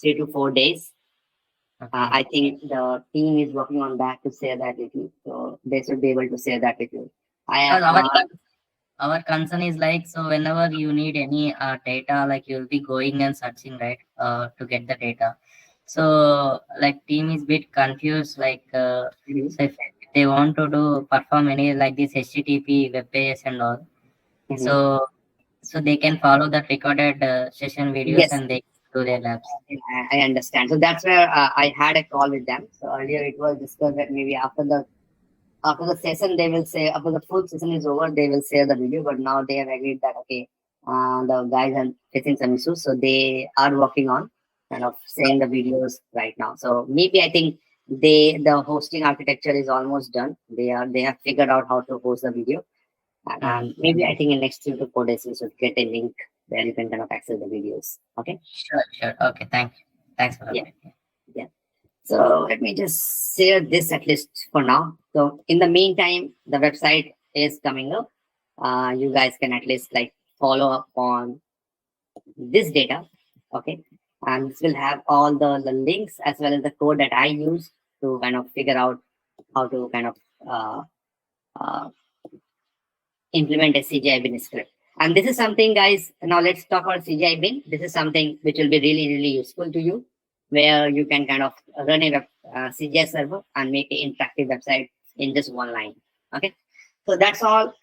3 to 4 days. I think the team is working on that to share that with you. So they should be able to share that with you. Our concern is like, so whenever you need any data, like you'll be going and searching, right, to get the data. So like team is bit confused, like so if they want to do perform any like this HTTP web pages and all, so they can follow the recorded session videos Yes. and they do their labs. I understand. So that's where I had a call with them. So earlier it was discussed that maybe after the session they will say, after the full session is over, they will share the video. But now they have agreed that okay, the guys are facing some issues, so they are working on kind of sharing the videos right now. So maybe I think the hosting architecture is almost done. They have figured out how to host the video. And maybe I think in next 3 to 4 days you should get a link where you can kind of access the videos. Okay. Sure. Okay. Thanks for that. Yeah. So let me just share this at least for now. So in the meantime, the website is coming up. You guys can at least like follow up on this data. Okay. And this will have all the links as well as the code that I use to kind of figure out how to kind of implement a CGI bin script. And this is something, guys, now let's talk about CGI bin. This is something which will be really, really useful to you, where you can kind of run a CGI server and make an interactive website in just one line. Okay. So that's all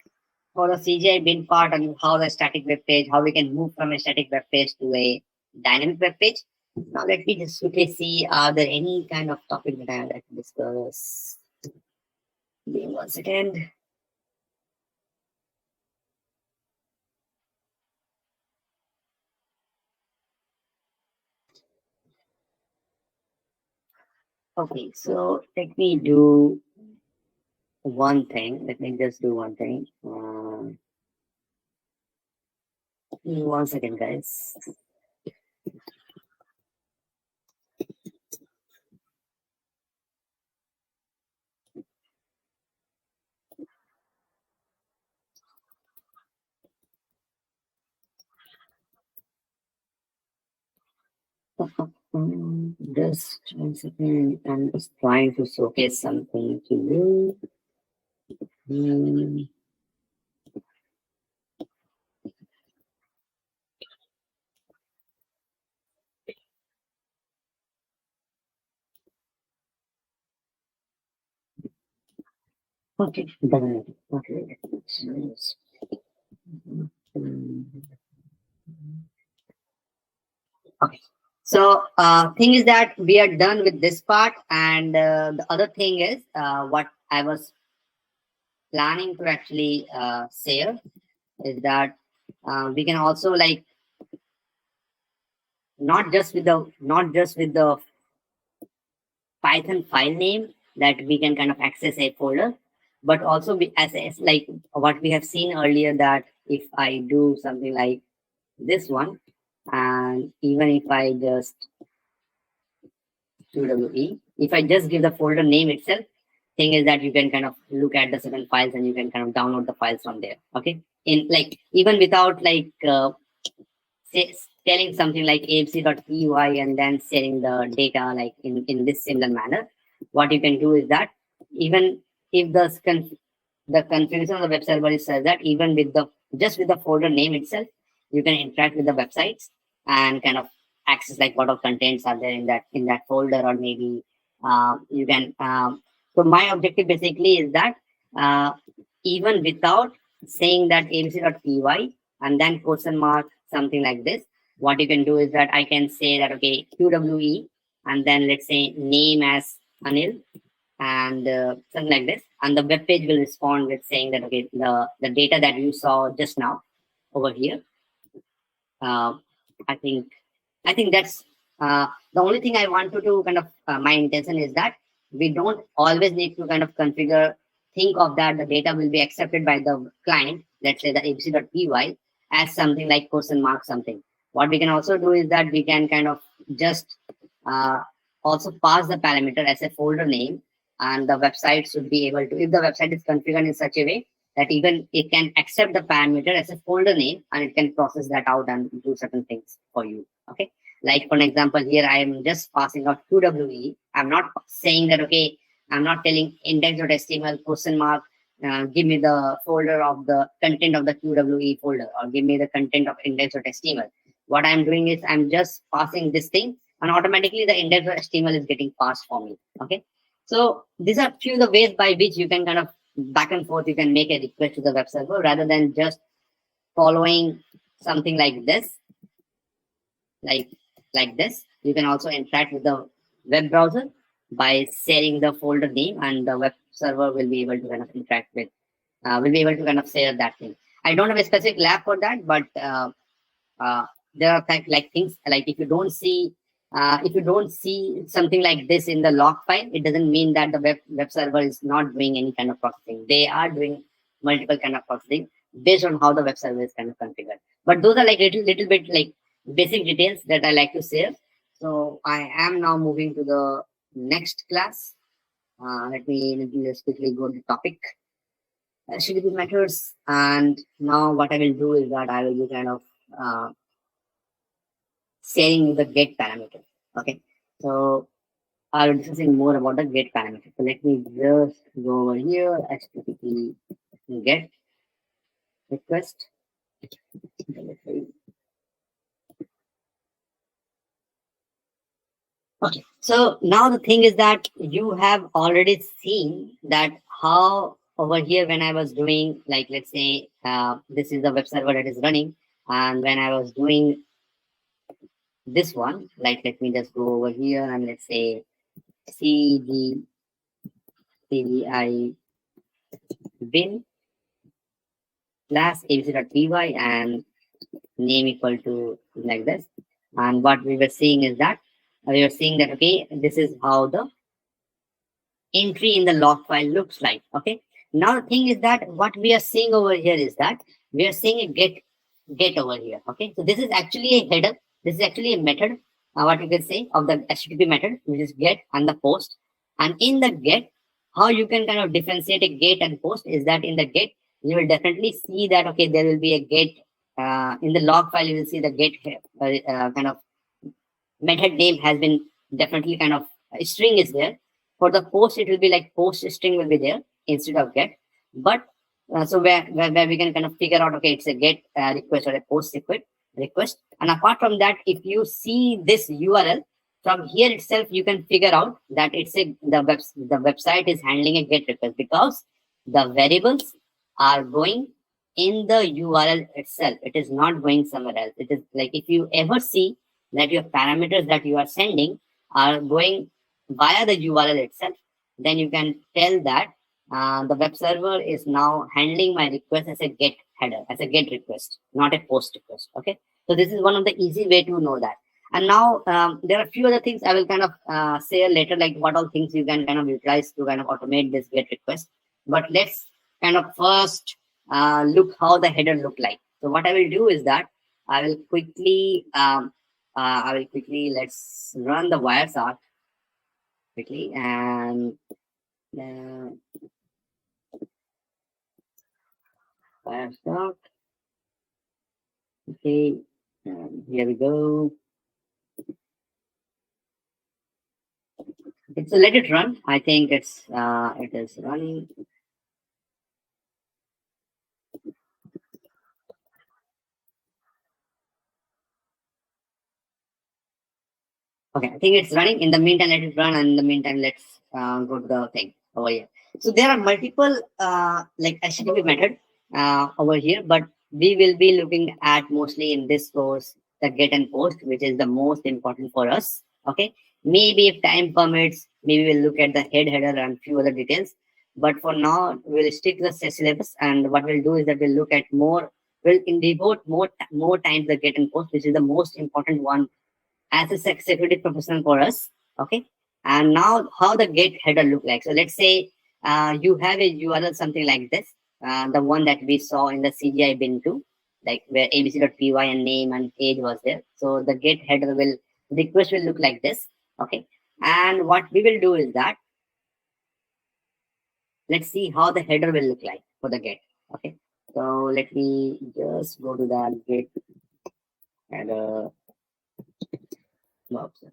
for the CGI bin part and how the static web page, how we can move from a static web page to a dynamic web page. Now let me just quickly see, are there any kind of topic that I would like to discuss? Give me 1 second. Okay, so let me do one thing. Let me just do one thing. 1 second, guys. Just 1 second. I'm just trying to showcase something to you. Okay, okay. Okay. So thing is that we are done with this part, and the other thing is what I was planning to actually share is that we can also like not just with the Python file name that we can kind of access a folder, but also as like what we have seen earlier, that if I do something like this one, and even if I just QWE, if I just give the folder name itself, thing is that you can kind of look at the certain files and you can kind of download the files from there. Okay, in like even without like telling something like abc.py and then sharing the data like in this similar manner, what you can do is that even if the configuration of the web server is such that even with the just with the folder name itself, you can interact with the websites and kind of access like what of contents are there in that folder, or maybe you can so my objective basically is that even without saying that abc.py and then question mark something like this, what you can do is that I can say that okay, QWE, and then let's say name as Anil, and something like this, and the web page will respond with saying that okay, the data that you saw just now over here, I think that's the only thing I want to kind of my intention is that we don't always need to kind of think of that the data will be accepted by the client, let's say the abc.py, as something like question mark something. What we can also do is that we can kind of just also pass the parameter as a folder name, and the website should be able to, if the website is configured in such a way that even it can accept the parameter as a folder name and it can process that out and do certain things for you. Okay. Like for example, here I am just passing out QWE. I'm not saying that, okay, I'm not telling index.html question mark, give me the folder of the content of the QWE folder, or give me the content of index.html. What I'm doing is I'm just passing this thing, and automatically the index.html is getting passed for me. Okay. So these are few of the ways by which you can kind of back and forth, you can make a request to the web server rather than just following something like this, like this. You can also interact with the web browser by sharing the folder name, and the web server will be able to kind of interact with, will be able to kind of share that thing. I don't have a specific lab for that, but uh, there are like things like if you don't see something like this in the log file, it doesn't mean that the web server is not doing any kind of processing. They are doing multiple kind of processing based on how the web server is kind of configured. But those are like little bit like basic details that I like to share. So I am now moving to the next class. Let me just quickly go to the topic. HTTP methods, and now what I will do is that I will be kind of sharing the get parameter. Okay, so I'll be discussing more about the get parameter. So let me just go over here, HTTP get request. Okay, so now the thing is that you have already seen that how over here when I was doing, like, let's say this is the web server that is running, and when I was doing this one, like, let me just go over here and let's say cd cdi bin class abc.py and name equal to like this. And what we were seeing is that we were seeing that, okay, this is how the entry in the log file looks like. Okay, now the thing is that what we are seeing over here is that we are seeing a get over here. Okay, so this is actually a header, this is actually a method, what you can say of the HTTP method, which is get and the post. And in the get, how you can kind of differentiate a get and post is that in the get you will definitely see that, okay, there will be a get in the log file. You will see the get kind of method name has been definitely kind of a string is there. For the post, it will be like post string will be there instead of get. But so where we can kind of figure out, okay, it's a get request or a post request. And apart from that, if you see this URL from here itself, you can figure out that it's the website is handling a get request because the variables are going in the URL itself. It is not going somewhere else. It is like if you ever see that your parameters that you are sending are going via the URL itself, then you can tell that the web server is now handling my request as a get header, as a get request, not a post request. Okay, so this is one of the easy way to know that. And now there are a few other things I will kind of say later, like what all things you can kind of utilize to kind of automate this get request. But let's kind of first look how the header look like. So what I will do is that I will quickly let's run the Wireshark quickly, and Wireshark. Okay, here we go. Okay, so let it run. I think it is running. Okay, I think it's running. In the meantime, let it run, and in the meantime, let's go to the thing over here. So there are multiple like HTTP method over here, but we will be looking at mostly in this course the get and post, which is the most important for us. Okay, maybe if time permits, maybe we'll look at the header and few other details. But for now, we'll stick to the syllabus, and what we'll do is that we'll look at more. We'll devote more time to the get and post, which is the most important one as a security professional for us. Okay, and now how the get header look like. So let's say you have a URL something like this, the one that we saw in the CGI bin 2, like where abc.py and name and age was there. So the get header will, request will look like this. Okay, and what we will do is that let's see how the header will look like for the get. Okay, so let me just go to the get header. option.